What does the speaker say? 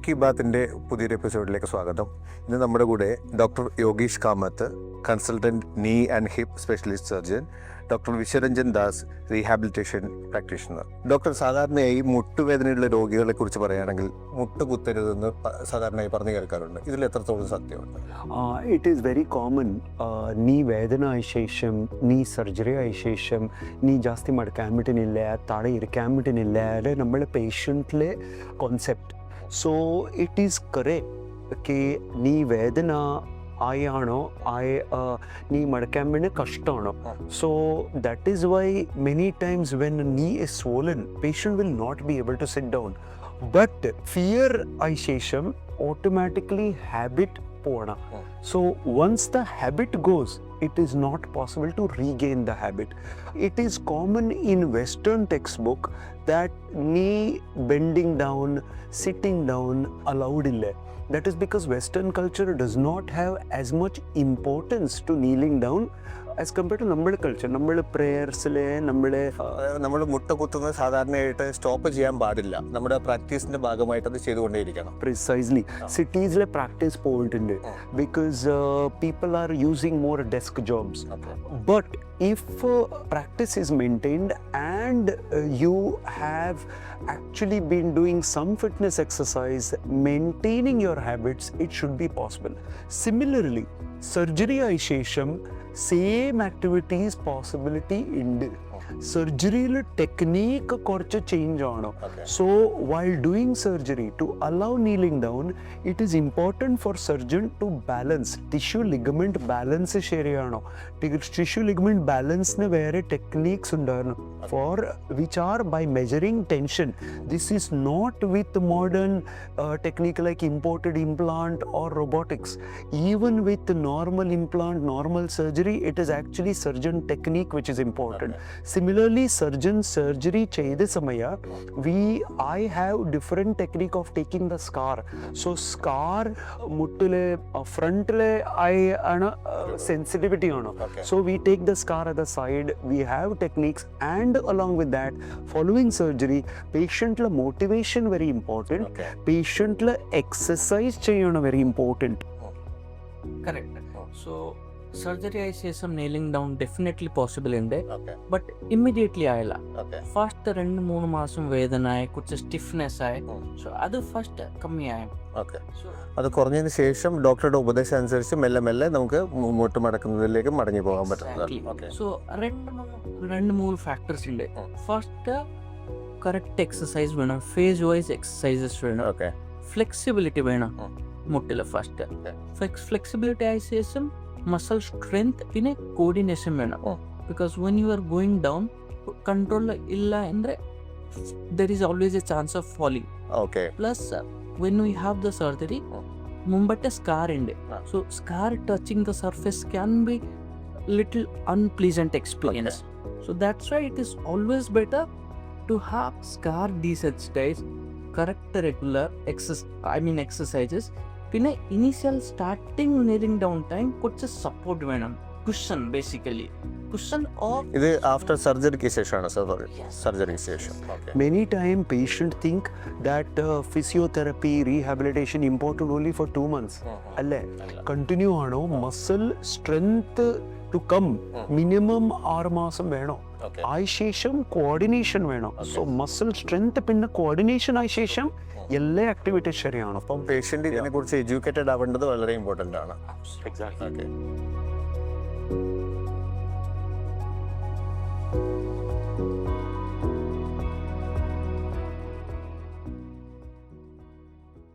മൻ കി ബാത്തിൻ്റെ പുതിയൊരു എപ്പിസോഡിലേക്ക് സ്വാഗതം. ഇന്ന് നമ്മുടെ കൂടെ doctor Yogeesh Kamath, consultant knee and hip specialist surgeon, doctor Vishwaranjan Das, rehabilitation practitioner. Doctor, സാധാരണയായി മുട്ടുവേദനയുള്ള രോഗികളെ കുറിച്ച് പറയുകയാണെങ്കിൽ മുട്ട് കുത്തരുതെന്ന് സാധാരണയായി പറഞ്ഞു കേൾക്കാറുണ്ട്. ഇതിൽ എത്രത്തോളം സത്യമുണ്ട്? It is very common. Knee വേദന ആയ ശേഷം, നീ സർജറി ആയ ശേഷം, നീ ജാസ്തി മടക്കാൻ പറ്റുന്നില്ല, തട ഇരിക്കാൻ പറ്റുന്നില്ല, അത് നമ്മുടെ പേഷ്യൻറ്റിലെ concept. So it is correct knee വേദന ആയാണോ നീ മടക്കാൻ വേണ്ടി കഷ്ടമാണോ. So that is why many times when knee is swollen, patient will not be able to sit down. But fear ആയ ശേഷം automatically habit പോകണം. So once the habit goes, it is not possible to regain the habit. It is common in Western textbook that knee bending down, sitting down allowed illa. That is because Western culture does not have as much importance to kneeling down as compared to നമ്മുടെ culture. നമ്മുടെ പ്രേയേഴ്സിലെ നമ്മൾ മുട്ട കുത്തുന്നത് സാധാരണയായിട്ട് stop ചെയ്യാൻ പാടില്ല. നമ്മുടെ പ്രാക്ടീസിന്റെ ഭാഗമായിട്ട് അത് ചെയ്തുകൊണ്ടേയിരിക്കണം. പ്രിസൈസ്ലി സിറ്റീസിലെ പ്രാക്ടീസ് പോയിട്ടുണ്ട് because people are using more desk jobs. But if practice is maintained and you have actually been doing some fitness exercise, maintaining your habits, it should be possible. Similarly, surgery ആയ ശേഷം same activities possibility ഉണ്ട്. സർജറിയിൽ technique കുറച്ച് change ആണ്. So while doing surgery to allow kneeling down, it is important for surgeon to balance tissue ligament balance ശരിയാണോ. Tissue ligament ബാലൻസിന് വേറെ techniques ഉണ്ടായിരുന്നു for which are by measuring tension. This is not with modern technique like imported implant or robotics. Even with normal implant, normal surgery, it is actually surgeon technique which is important. Similarly, surgeon surgery ചെയ്ത സമയ I have different technique of taking the scar. So scar മുട്ടിലെ ഫ്രണ്ടിലെ ആണ് sensitivity ആണ്. So we take the scar at the side, we have techniques, and along with that, following surgery, patient motivation very important. Patient exercise ചെയ്യണം very important. Correct. So surgery ആയ ശേഷം nailing down definitely possible ഉണ്ട്. But immediately ആയില്ല. First 2-3 മാസം വേദന ആയി, കുറച്ച് stiffness ആയി. സോ അത് ഫസ്റ്റ് കമ്മിയായി. അത് കുറഞ്ഞതിന് ശേഷം ഡോക്ടറുടെ ഉപദേശം അനുസരിച്ച് മെല്ലെ മെല്ലെ നമുക്ക് മുന്നോട്ട് മടക്കുന്നതിലേക്ക് മടങ്ങി പോകാൻ പറ്റും. സോ 2-3 ഫാക്ടേഴ്സ് ഉണ്ട്. ഫസ്റ്റ്, കറക്റ്റ് എക്സസൈസ് വേണം, ഫേസ് വൈസ് എക്സസൈസസ് വേണം, ഫ്ലെക്സിബിലിറ്റി വേണം മുട്ടില്. ഫസ്റ്റ് ഫ്ലെക്സിബിലിറ്റി ആയ ശേഷം മസിൽ സ്ട്രെങ്ത്, പിന്നെ കോർഡിനേഷൻ വേണം. Because when you are going down, control ഇല്ല ಅಂದ್ರೆ there is always a chance of falling. Plus when we have the surgery, മുമ്പത്തെ സ്കാർ ഉണ്ട്. So scar touching the surface can be little unpleasant experience. So that's why it is always better to have scar desensitized, correct regular exercises. പിന്നെ initial starting nailing down time കുറച്ച് support വേണം. Cushion, basically cushion. ഇത് after സർജറിക്ക് ശേഷമാണ്. സർജറിക്ക് ശേഷം many time patient think that physiotherapy, rehabilitation important only for 2 months. അല്ലേ, continue ആണോ. Muscle strength to come minimum 6 മാസം വേണോ. ആയ ശേഷം കോർഡിനേഷൻ വേണം. സോ മസിൽ സ്ട്രെങ്ത് പിന്നെ കോർഡിനേഷൻ ആയ ശേഷം എല്ലാ ആക്ടിവിറ്റീസ് ശരിയാണ്. അപ്പം പേഷ്യൻ്റ് ഇതിനെ കുറിച്ച് എഡ്യൂക്കേറ്റഡ് ആവേണ്ടത് വളരെ ഇമ്പോർട്ടൻ്റ് ആണ്. എക്സാക്ട്ലി.